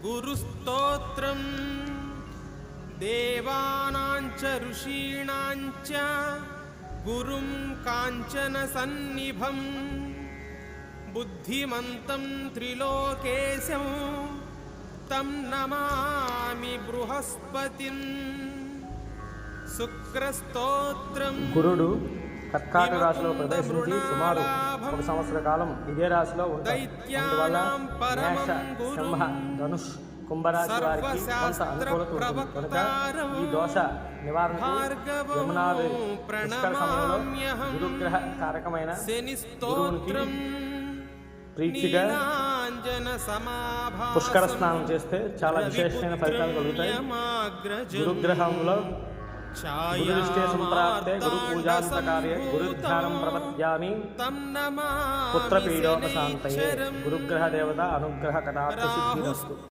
गुरुस्तोत्रम् देवानांच ऋषीणांच गुरुं कांचन सन्निभं बुद्धिमन्तं त्रिलोकेशं तं नमामि बृहस्पतिं शुक्रस्तोत्रं గురుడు కర్కాటక రాశిలో ప్రవేశించి సుమారు 1 సంవత్సర కాలం ఇదే రాశిలో ఉంటారు. అందువల్ల మేష, సింహ, ధనుష్, కుంభరాశి వారికి కొంత అనుకూలత ఉంటుంది. కనుక ఈ దోష నివారణకు యమునాది పుష్కర సమయంలో గురుగ్రహ కారకమైన గురువునికి ప్రీతిగా పుష్కర స్నానం చేస్తే చాలా విశేషమైన ఫలితాలు కలుగుతాయి. గురుగ్రహంలో గురురిష్టే సంప్రాప్తే గురు పూజాంతకార్యే గురుధ్యానం ప్రపద్యామి పుత్రపీడోపశాంతయే. గురుగ్రహ దేవత అనుగ్రహ కటాక్ష సిద్ధిరస్తు.